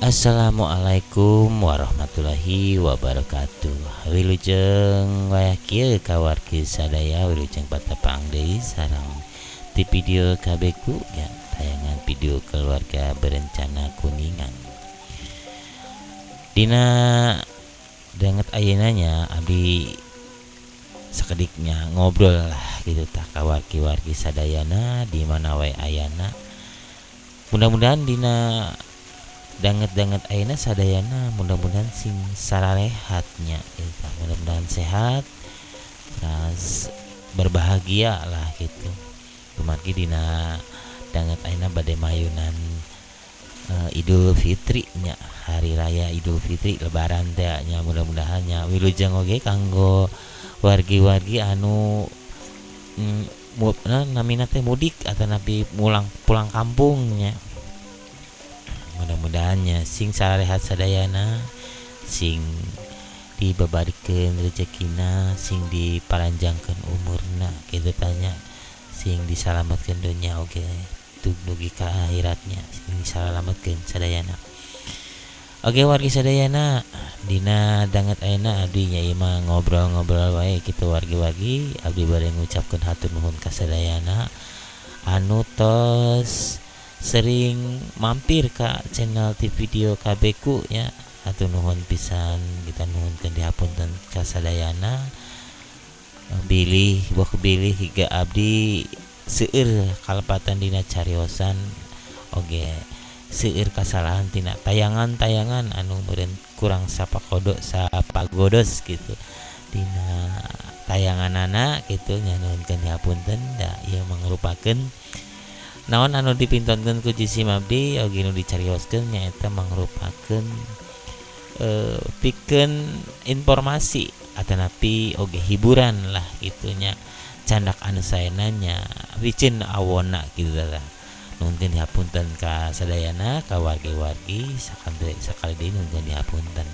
Assalamualaikum warahmatullahi wabarakatuh. Wilujeng wayah kieu kawargi sadaya, wilujeng patepang deui sareng di video KBku ya, tayangan video keluarga berencana Kuningan. Dina danget ayeuna nya abdi sakediknya ngobrol lah gitu tah kawargi-wargi sadayana di mana wae ayana. Mudah-mudahan dina danget ayeuna sadayana mudah-mudahan sing sararehatnya gitu. Mudah-mudahan sehat terus berbahagia lah gitu. Kumargi dina danget ayeuna bade mayunan Idul Fitri nya, hari raya Idul Fitri lebaran teh nya, mudah-mudahan nya wilujeng oge kanggo wargi-wargi anu namina teh mudik atau napi pulang kampung nya. Mudah-mudahannya sing sararehat sadayana, sing dibabarikeun rezekina, sing diparanjangkeun umurna kitu tanya, sing disalametkeun dunya oge dugi ka akhiratnya, sing disalametkeun sadayana. Oge wargi sadayana, dina danget ayeuna abdi nya ieu mah ngobrol-ngobrol wae kitu wargi-wargi, abdi bade ngucapkeun hatur nuhun ka sadayana anu tos sering mampir ke channel di video KBku ya, atau nuhun pisan kita nuhunkeun dihapunten ka sadayana. Bilih higa abdi seueur kalepatan dina cariosan oge seueur kasalahan tina tayangan-tayangan anu meureun kurang sapagodos gitu dina tayanganana gitu nya nuhunkeun dihapunten da ieu mangrupakeun naon anu dipintonkeun ku Jisim abdi oge nu dicarioskeun nyaeta mangrupakeun pikeun informasi atanapi oge hiburan lah gitu nya, candak anu saena nya wicin awonna kitu tah. Nuhunkeun dihapunten ka sadayana ka wargi-wargi sakali deui nuhunkeun dihapunten.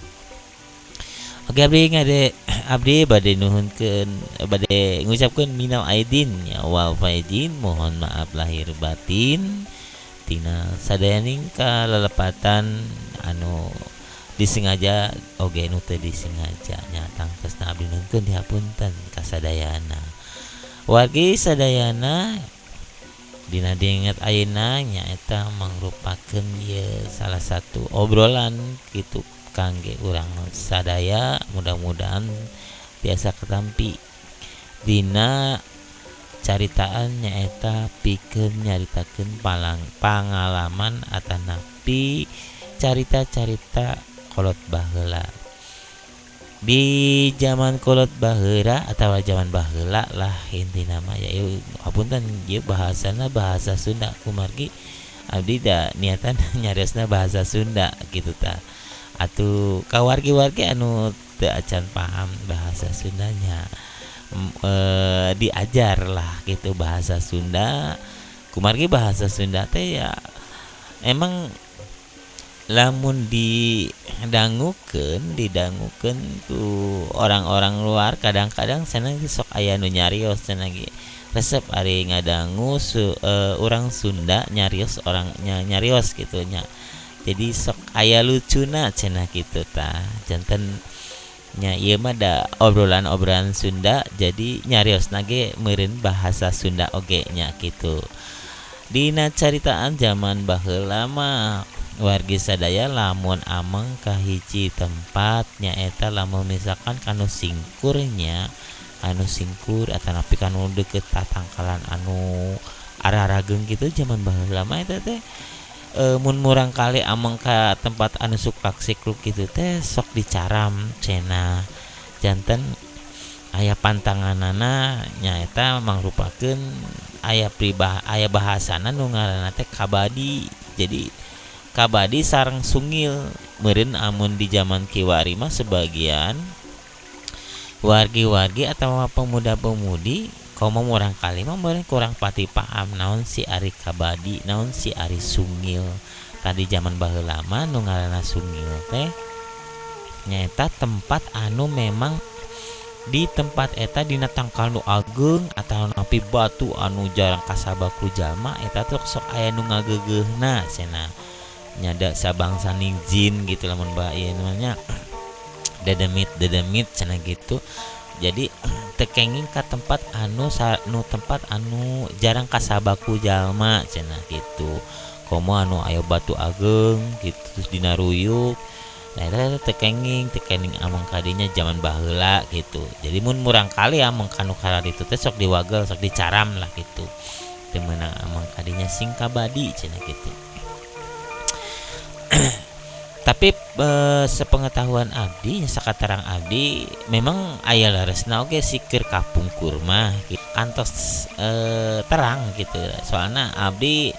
Oke abdi bade nuhunkeun bade ngucapkeun minal aidin ya wal faizin, mohon maaf lahir batin tina sadayaning kalelepatan anu disengaja oge nu teu disengaja nya tangtosna abdi nuhunkeun dihapunten ka sadayana. Wargi sadayana dina dinget ayeuna nyaeta mangrupakeun ieu salah satu obrolan kitu kangge urang sadaya, mudah-mudahan biasa ketampi dina caritaan nyaeta pikeun nyaritakeun pangalaman atanapi carita-carita kolot baheula. Di zaman kolot baheula atawa zaman baheula lah intina mah ya hapunten ieu bahasana bahasa Sunda kumargi abdi da niatan nyariosna bahasa Sunda gitu tah. Atuh kawargi-wargi anu teu acan paham bahasa Sundanya diajar lah gitu bahasa Sunda. Kumargi bahasa Sunda teh ya emang lamun didangukeun ku orang-orang luar kadang-kadang cenah sok aya nu nyarios cenah ge resep ari ngadangu urang Sunda nyarios nyarios gitu nya. Jadi sok aya lucuna cenah kitu tah. Janten nya ieu mah da obrolan Sunda jadi nyariosna ge meureun bahasa Sunda oge nya kitu. Dina caritaan zaman baheula mah wargi sadaya lamun ameng ka hiji tempat nyaeta lamun misalkan kanu singkurnya anu singkur atanapi kanu deukeut tatangkalan anu ararageung gitu zaman baheula mah eta teh mun murang kali ameng ka tempat anu sukak sikluk gitu teh sok dicaram cenah. Janten aya pantanganana nyaeta mangrupakeun aya bahasana nu ngaranna teh kabadi. Jadi kabadi sareng sungil meureun amun di zaman kiwari mah sebagian wargi-wargi atau pemuda-pemudi komo urang kali mah meureun kurang pati paham naon si ari kabadi, naon si ari sungil. Tadi zaman baheula mah nu ngaranna sungil teh nyaeta tempat anu memang di tempat eta dina tangkal nu ageung atawa napi batu anu jarang kasabaku jalma eta teh sok aya nu ngageugeuhna cenah. nyada sabangsaning jin gitu lamun bahaya namanya dedemit cenah gitu. Jadi tekenging ka tempat anu jarang kasabaku jalma cenah gitu. Komo anu aya batu ageng gitu terus dina ruyuk. Nah eta tekenging amang kadinya zaman baheula gitu. Jadi mun murang kali amang kanu kala ditu teh sok diwagel sok dicaram lah gitu. Teu meunang amang kadinya sing kabadi cenah gitu. Tapi sepengetahuan abdi sakatarang abdi memang aya laresna oge sikeun kapungkur mah kantos terang gitu. Soalna abdi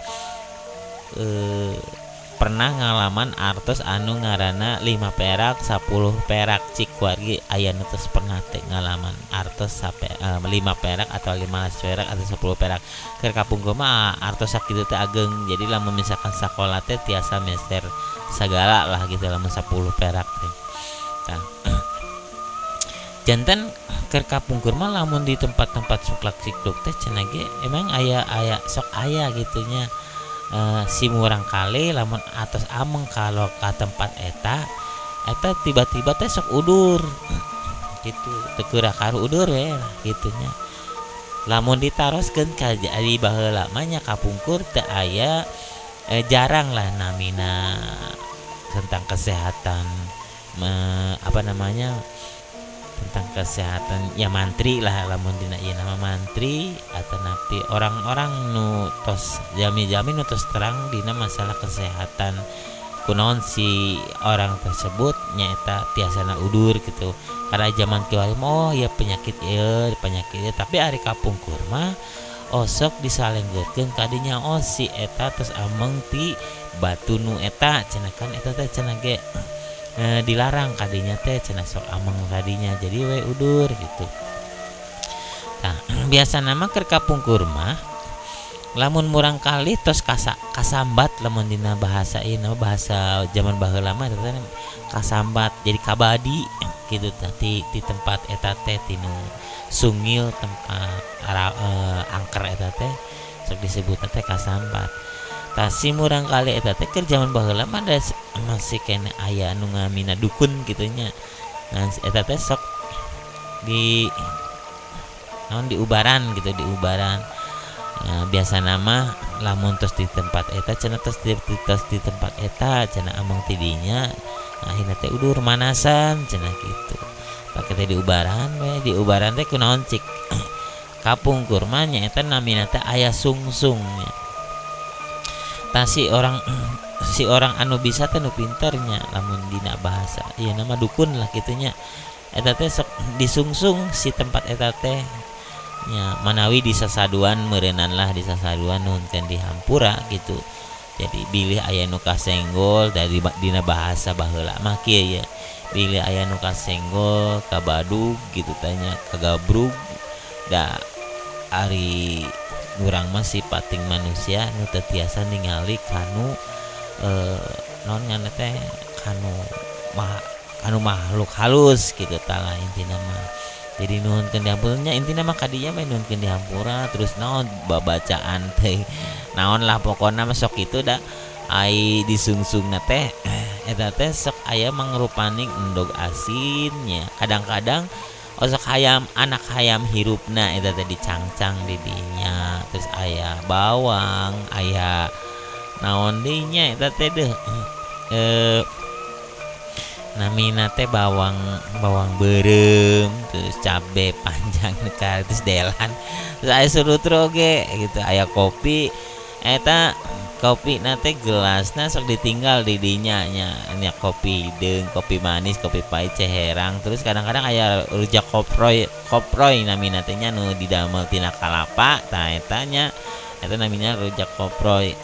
pernah ngalaman artos anu ngaranna 5 perak 10 perak cik wargi aya nu tos pernah teh ngalaman artos 5 perak atau 15 perak atau 10 perak keur kapungkur mah artos sakitu teh ageng. Jadi lamun misalkan sakola teh tiasa mester segala lah gitu lamun 10 perak teh. Nah, jantan keur kapungkur mah lamun di tempat-tempat suklak sikluk teh cenah ge emang aya sok aya gitunya. Si murang kali lamun atos ameng kalau ka tempat eta tiba-tiba teh sok udur gitu teu keurah karu udur we lah gitunya. Lamun ditaroskeun ka di baheula mah nya kapungkur teu aya jarang lah namina tentang kesehatan tentang kesehatan ya mantri lah lamun dina ieu nama mantri atau napi orang-orang nu tos jami-jami nu tos terang dina masalah kesehatan kunaon si orang tersebut nyaeta tiasana udur gitu. Karena zaman kieu mah ya penyakit ieu tapi ari kapungkur mah osok disalenggeutkeun kadinya si eta tos ameng ti batu nu eta cenah kan eta teh cenah ge dilarang kadinya teh cenah sok ameng kadinya jadi we udur gitu. Nah biasa nama keur kapungkur mah lamun murang kali tos kasambat lamun dina bahasa ieu bahasa zaman baheula mah eta kasambat jadi kabadi gitu tadi di tempat eta teh tinu sungil tempat angker eta teh sok disebutna teh kasambat. Tah si murang kali eta teh keur zaman baheula mah masih kene aya anu ngamina dukun gitunya. Nah eta teh sok di naon diubaran gitu diubaran. Nah, biasa nama lamun tos di tempat eta cenah tos di tempat eta cenah amang tidinya akhirna teh udur manasan cenah gitu. Pake teh diubaran teh kunaon cik kapungkur mah nya eta namina teh aya sungsungnya. Tah si orang anu bisa teh nu pinternya lamun dina bahasa ieu nama dukun lah gitunya. Eta teh sok disungsung si tempat eta teh nya manawi di sasaduan meureunnan lah di sasaduan nuhunkeun di hampura gitu. Jadi bilih aya nu kasenggol dari dina bahasa baheula mah kieu ya. Bilih aya nu kasenggol ka badug gitu tanya ka gabrug da ari urang mah sipating manusia nu teu tiasa ningali kanu naon ngaranna teh kanu makhluk halus gitu tah intina mah. Jadi nuhunkeun dihampurnya intina mah kadinya mah nuhunkeun dihampura terus naon babacaan teh naon lah pokona mah sok kitu da ai disungsungna teh eta teh sok aya mangrupaning endog asinnya. Kadang-kadang osok anak hayam hirupna eta teh dicangcang di dinya terus aya bawang aya naon deui nya eta teh deh namina teh bawang beureum terus cabe panjang terus delan terus aya surutro ge gitu aya kopi eta kopi nate gelasna sok ditinggal di dinya nya kopi deung kopi manis kopi pahit ceherang terus kadang-kadang aya rujak koproy namina teh nya nu didamel tina kalapa tah eta nya eta namina rujak koproy.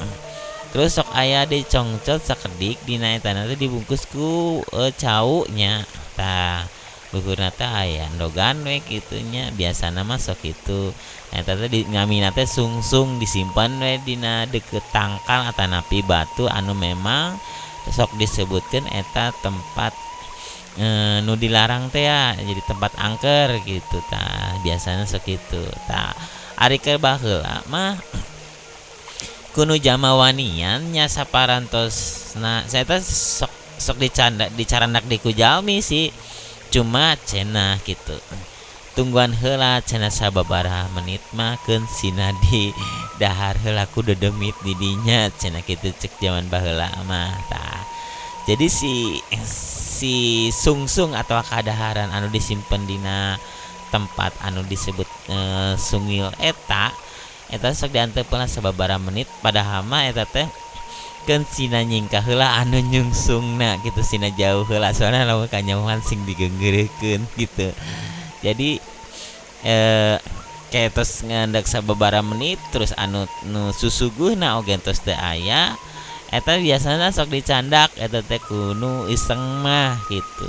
Terus sok aya dicongcot sakedik dina eta teh dibungkus ku cau nya tah luhurna teh aya endogan we kitu nya biasana mah sok kitu. Eta teh ngamina teh sungsung disimpan we dina deket tangkal atanapi batu anu memang sok disebutkeun eta tempat nu dilarang teh ya jadi tempat angker gitu tah biasana sok kitu. Tah ari keur baheula mah kuno jamawanian nya saparantos saya teh sok sok dicarandak di kujalmi sih, cuma cenah gitu tungguan heula cenah sababaraha menit mah keun sina di dahar heula kudu demit didinya cenah kitu cek zaman baheula mah tah. Jadi si sungsung atau kadaharan anu disimpen dina tempat anu disebut sungil eta sok diantepkeun sababaraha menit padahal mah eta teh keun sina nyingkah heula anu nyungsungna gitu, sina jauh heula soalna lamun kanyauhan sing digeunggeureukeun gitu. Jadi kayak terus ngandak sababaraha menit terus anu nu susuguhna oge tos teu aya eta biasana sok dicandak eta teh kudu iseng mah gitu.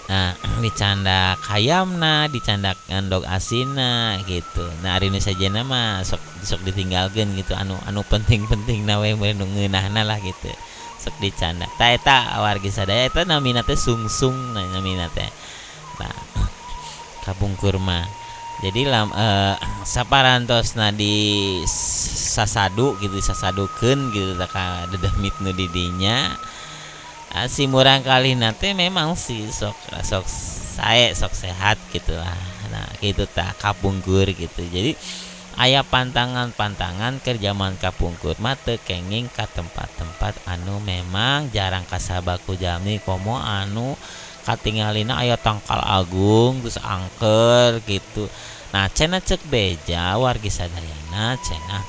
Nah dicandak hayamna, dicandak ngandog asinna gitu. Nah ari nu sajana mah sok ditinggalkeun gitu, anu penting-penting na we nu ngeunahna lah gitu sok dicandak. Tah eta wargi sadaya eta namina teh sungsung namina teh. Nah kapungkur mah jadi saparantosna di sasadu gitu sasadukeun gitu ka dedemit nu di dinya si murang kali nate memang si sok sok sehat gitu lah. Nah gitu tah kapungkur gitu. Jadi aya pantangan-pantangan keur zaman kapungkur mah teu kenging ka tempat-tempat anu memang jarang kasabaku jalmi komo anu katingalina aya tangkal agung terus angker gitu. Nah cenah cek beja wargi sadayana cenah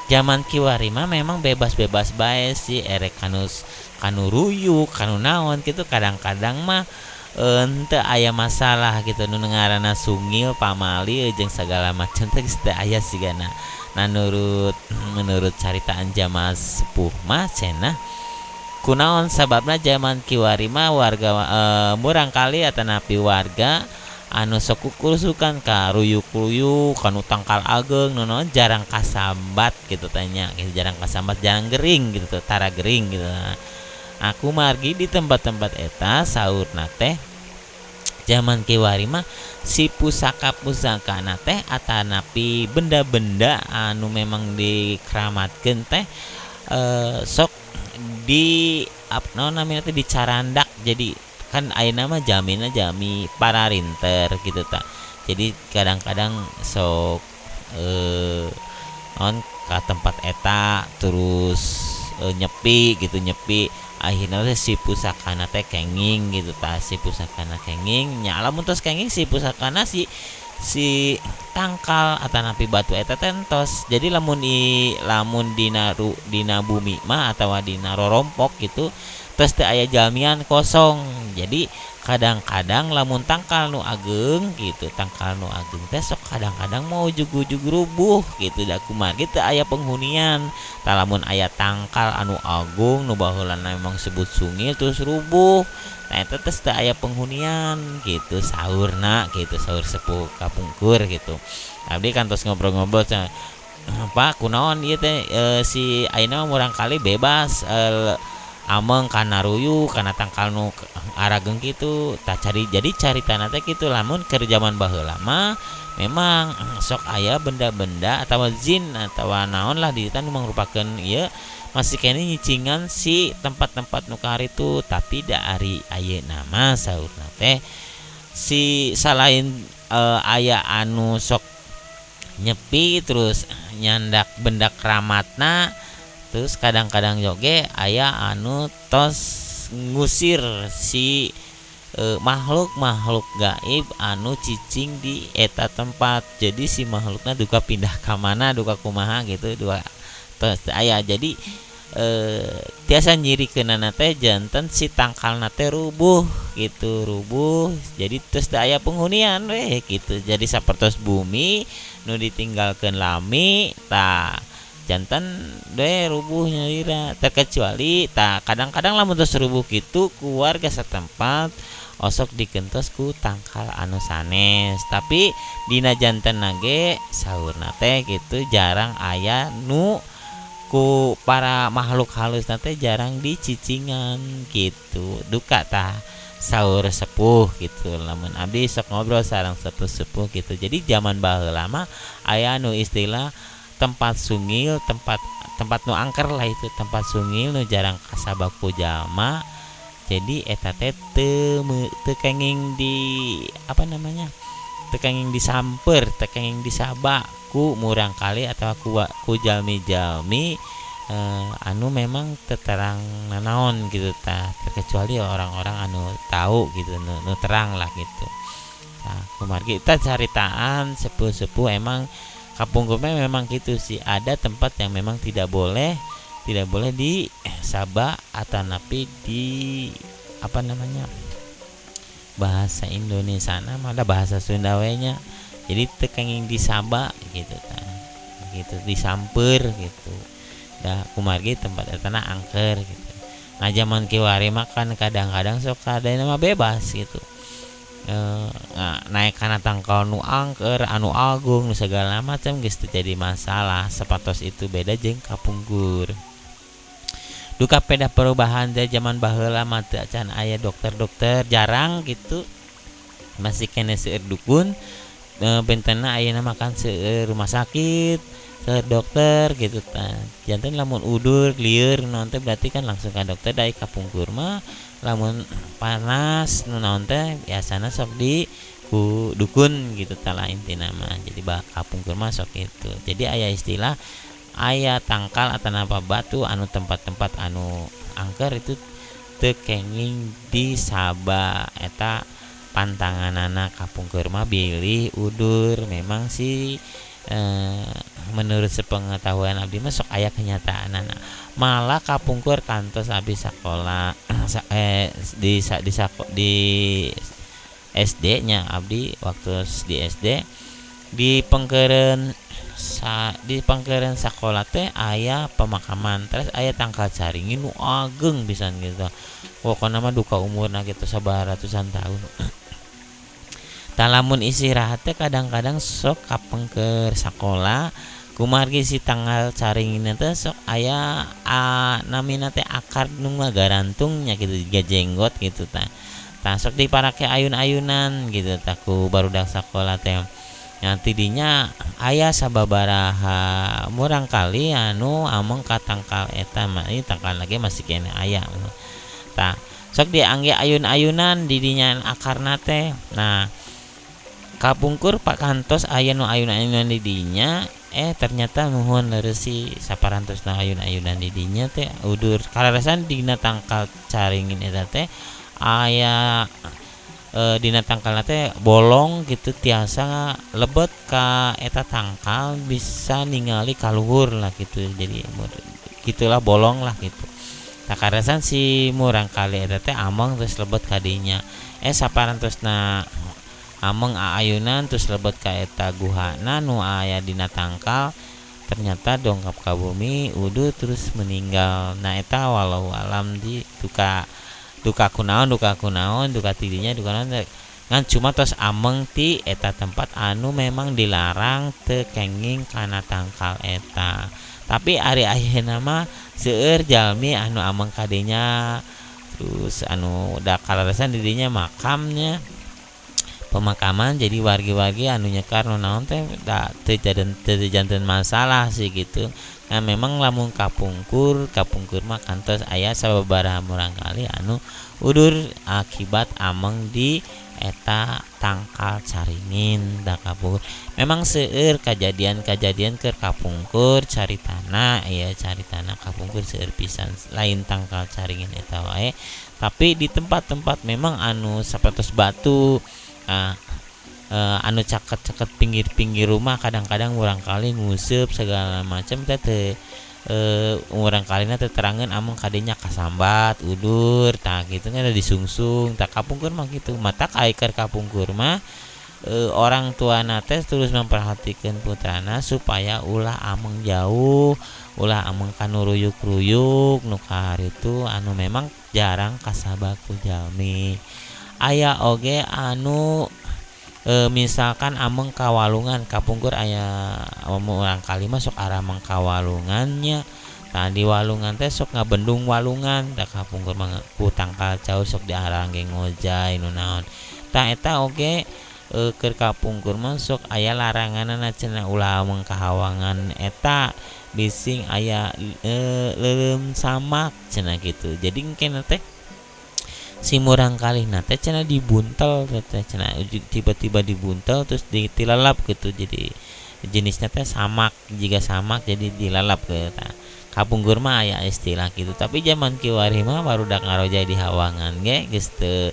zaman kiwari mah memang bebas-bebas bae sih erek kanu ruyuk kanu naon gitu kadang-kadang mah henteu aya masalah gitu nu ngaranna sungil pamali jeung sagala macam teh teu aya sigana. Nah menurut caritaan jamaah sepuh mah cenah kunaon sababna zaman kiwari mah warga murang kali atanapi warga anu sok kukusukan ka ruyuk-ruyuk kanu tangkal ageng naon jarang kasambat gitu tanya gitu, jarang kasambat jarang gering gitu tara gering gitu. Aku margi di tempat-tempat eta saurna teh zaman kiwari mah si pusaka-pusaka teh atanapi benda-benda anu memang dikeramatkeun teh sok di namanya teh dicarandak. Jadi kan ayeuna mah jamina jami para rinter gitu tak. Jadi kadang-kadang sok on ka tempat eta terus nyepi gitu nyepi akhirnya teh si pusakana teh kenging gitu ta si pusakana kenging nya lamun tos kenging si pusakana si tangkal atanapi batu eta tentos. Jadi lamun dina bumi mah atawa dina rorompok gitu terus teu aya jalmian kosong. Jadi kadang-kadang lamun tangkal nu ageng gitu tangkal nu ageng teh sok kadang-kadang mau ujug-ujug rubuh gitu da kumaha gitu aya penghunian. Tah lamun aya tangkal anu agung nu baheulana memang sebut sungil terus rubuh nah eta teh teu aya penghunian gitu saurna gitu saur sepuh kapungkur gitu. Abdi kan tos ngobrol-ngobrol Pak kunaon ieu teh si ayeuna murang kali bebas ameng kana ruyu kana tangkal nu arageng kitu tah jadi caritana teh kitu lamun keur zaman baheula mah memang sok aya benda-benda atawa jin atawa naon lah di dieu nu mangrupakeun ieu masih kene nyicingan si tempat-tempat nu karitu tapi da ari ayeuna mah saurna teh si selain aya anu sok nyepi terus nyandak benda keramatna terus kadang-kadang joge aya anu tos ngusir si makhluk gaib anu cicing di eta tempat. Jadi si makhlukna duka pindah ka mana duka kumaha gitu dua tos aya. Jadi tiasa nyirikeunana teh janten si tangkalna teh rubuh gitu rubuh. Jadi terus teu aya penghunian we gitu. Jadi sapertos bumi nu ditinggalkeun lami tah jantan deh rubuh nyalira terkecuali tak kadang-kadang lamun tos rubuh gitu keluarga setempat osok dikentos ku tangkal anu sanes tapi dina jantan nage saurna teh gitu jarang aya nu ku para makhluk halus teh jarang dicicingan gitu duka tah saur sepuh gitu lamun abdi sok ngobrol sareng sepuh-sepuh gitu. Jadi zaman baheula mah aya nu istilah tempat sungil, tempat tempat nu angker lah, itu tempat sungil nu jarang kasabaku jalma. Jadi eta teh teu kenging di apa namanya, teu kenging disamper, teu kenging disaba ku murang kali atau ku jalmi-jalmi anu memang terang nanaon gitu tah, terkecuali orang-orang anu tahu gitu, nu terang lah gitu. Nah, kumargi kita caritaan sepuh-sepuh emang kapungkurnya memang gitu sih, ada tempat yang memang tidak boleh di Sabah atau napi di apa namanya, bahasa Indonesia nama ada bahasa Sundawanya, jadi tekenging di Sabah gitu gitu disamper gitu. Dah kumargi tempat etana angker gitu. Nah zaman kiwari makan kadang-kadang sok ada nama bebas gitu. Naik karena tangkal nu angker anu agung nu segala macam geus jadi masalah, sepatos itu beda jeung kapungkur. Duka peda perubahan dari zaman baheula mah teu acan aya dokter-dokter, jarang gitu, masih kene seueur dukun, bentena ayeuna makan seueur rumah sakit, seueur dokter gitu tah. Janten lamun udur lieur naon teh berarti kan langsung ka dokter. Da kapungkur mah lamun panas nu naon teh biasana sok di ku dukun gitu tah lain tina mah. Jadi kapungkur mah sok itu. Jadi aya istilah aya tangkal atau napa batu anu tempat-tempat anu angker itu teu kenging disaba, eta pantanganana kapungkur mah bilih udur. Memang sih menurut sepengetahuan abdi mah sok aya kenyataanana, malah kapungkur kantos abdi sakola di SD nya abdi waktu di SD di pengkeureun sakola teh aya pemakaman, terus aya tangkal caringin nu ageng pisan gitu. Pokona mah duka umurna gitu sabaraha ratusan tahun. Tah lamun istirahat teh kadang-kadang sok kapengkeur sakola, kumargi si tanggal caringin teh sok aya namina teh akar nu ngagarantung nya gitu, gajenggot gitu tah. Tah sok diparake ayun-ayunan gitu tah ku barudak sakola teh. Nanti dinya aya sababaraha murang kali anu ameng ka tangkal eta mah, ini tangkal lagi masih kene aya. Tah sok diangge ayun-ayunan di dinya akarna teh. Nah kapungkur pak kantos aya nu ayun-ayunan di dinya, ternyata nuhun reusi saparantosna ayun-ayunan di dinya teh udur kalarasan dina tangkal caringin eta teh aya dina tangkalna teh bolong gitu, tiasa lebet ka eta tangkal bisa ningali kaluhur lah gitu. Jadi gitulah bolong lah gitu. Nah karasan si murang kali eta teh ameng terus lebet ka dinya, saparantosna ameng aayunan terus lebet ka eta guhana nu aya dina tangkal, ternyata dongkap ka bumi udah terus meninggal. Nah eta walau alam di duka kunaon duka tidinya duka naon ngan cuma tos ameng ti eta tempat anu memang dilarang teu kenging kana tangkal eta. Tapi ari ayeuna mah seueur jalmi anu ameng kadinya, terus anu da kalarasan di dinya makamnya pemakaman, jadi wargi-wargi anu nyekar nu naon teh da teu janten masalah sih gitu. Nah memang lamun kapungkur mah kantos aya sababaraha murang kali anu udur akibat ameng di eta tangkal caringin da kapungkur. Memang seueur kajadian-kajadian keur kapungkur caritana, caritana kapungkur seueur pisan lain tangkal caringin eta wae. Tapi di tempat-tempat memang anu sapertos batu anu caket-caket pinggir-pinggir rumah kadang-kadang urang kali nguseup segala macam teh urang kalina teh terangeun ameng kadinya kasambat udur tah gitu nya disungsung. Tah kapungkur mah gitu, matak aikar kapungkur mah orang tuana teh terus memperhatikan putrana supaya ulah ameng jauh, ulah ameng kanu ruyuk-ruyuk nu kaharitu anu memang jarang kasabaku jalmi. Aya oge anu misalkan ameng kawalungan kapungkur aya urang kali mah sok arah mangkawalungannya. Nah di walungan teh sok ngabendung walungan, da kapungkur mah ku tangkal caur sok diarang ge ngojay nu naon. Tah eta oge keur kapungkur mah sok aya laranganna cenah ulah mengkahawangan eta bising aya leuleum samak cenah gitu. Jadi engke teh si murang kalihna teh cenah dibuntel teh cenah tiba-tiba dibuntel terus dilalap gitu. Jadi jenisnya teh samak, jika samak jadi dilalap ke eta. Kapungkur mah aya istilah gitu, tapi zaman kiwari mah barudak ngaroja di hawangan ge geus teu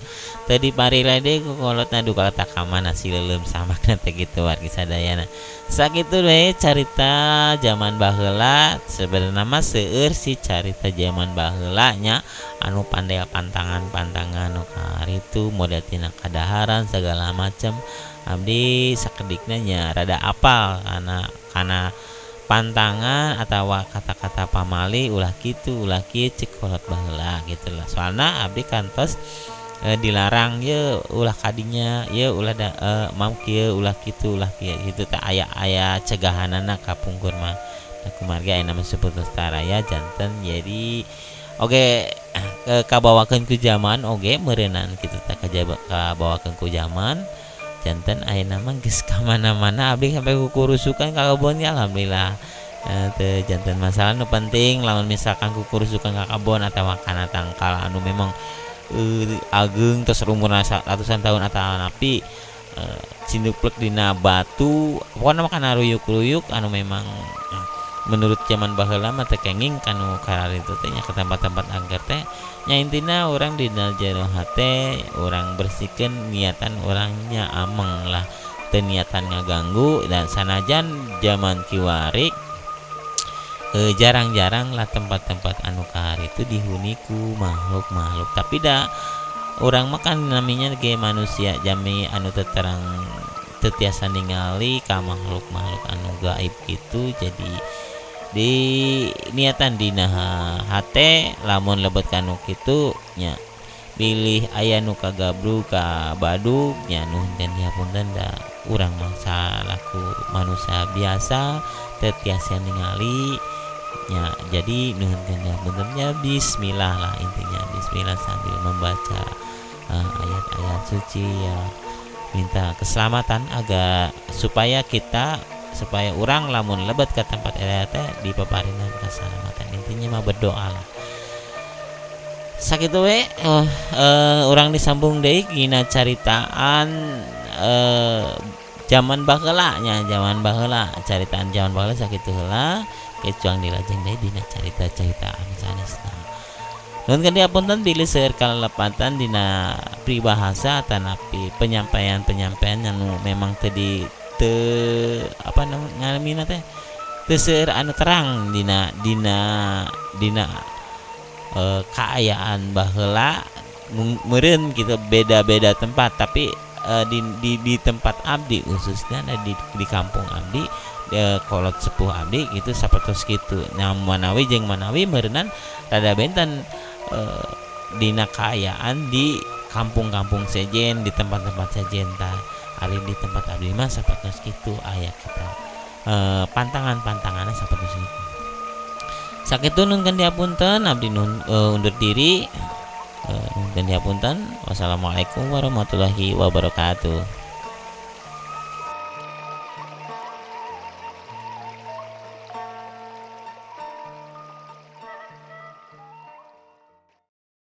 diparileh deui ku kolotna duka tak ka mana si leuleum samakna teh gitu wargi sadayana. Sakitu we carita zaman baheula. Sebenarnya mah seueur si carita zaman baheula nya anu pandai pantangan-pantangan nu karitu model tina kadaharan segala macam. Abdi sakedikna nya rada apal kana pantangan atau kata-kata pamali ulah kitu ulah kieu cek kolot baheula gitu lah. Soalna abdi kantos dilarang ye ulah kadinya ye ulah mau kieu ulah kitu gitu tak aya cegahanana kapungkur mah. Da kumargi aya nama seputus taraya janten jadi oge kabawakeun ku zaman oge meureunnan kitu teh kabawakeun ku zaman janten ayeuna mah geus ka mana-mana abdi sampai kukurusukan ka kebon ya alhamdulillah. Teu janten masalah nu penting lamun misalkan kukurusukan ka kebon atawa kana tangkal anu memang ageung terus umurna ratusan tahun atawa napi cinduplek dina batu pokona mah kana ruyuk-ruyuk anu memang menurut zaman baheula mah teh kenging kanu kararitu teh nya ke tempat-tempat angker teh nya intina orang di jero hate orang bersihkeun niatan orangnya ameng lah teu niatan ngaganggu. Dan sanajan zaman kiwari jarang-jarang lah tempat-tempat anu kahari itu dihuni ku makhluk-makhluk, tapi dah orang makan namanya ge manusia jami anu teu terang teu tiasa ningali ka makhluk-makhluk anu gaib gitu. Jadi di niatan dina hate lamun lebet kanu kitu nya pilih aya nu kagabru ka badug nya nuhun dan dihapunten da urang mah salaku manusia biasa teu tiasa ningali nya. Jadi nuhun dan dihapunten nya bismillah lah intinya bismillah sambil membaca ayat-ayat suci ya minta keselamatan agar supaya urang lamun lebet ke tempat eta teh dipaparingan keselamatan. Intinya mah berdoa lah. Sakitu we urang disambung deui dina caritaan zaman baheula nya caritaan zaman baheula sakitu heula kecuang dilajeng deui dina carita-caritaan sanesna. Nuhun kan diapunten bilih seueur kalepatan dina pribahasa atanapi penyampaian anu memang teu ngalamina teh teu seueur anu terang dina kaayaan baheula meureun gitu beda-beda tempat. Tapi di tempat abdi khususnya di kampung abdi kolot sepuh abdi gitu sapertos kitu. Nah manawi jeung manawi meureunan rada benten dina kaayaan di kampung-kampung sejen di tempat-tempat sejen tah. Ari di tempat abdi mah sapertos kitu aya kata pantangan-pantanganna sapertos kitu. Sakitu nun kan diapunten abdi undur diri dan diapunten. Wassalamualaikum warahmatullahi wabarakatuh.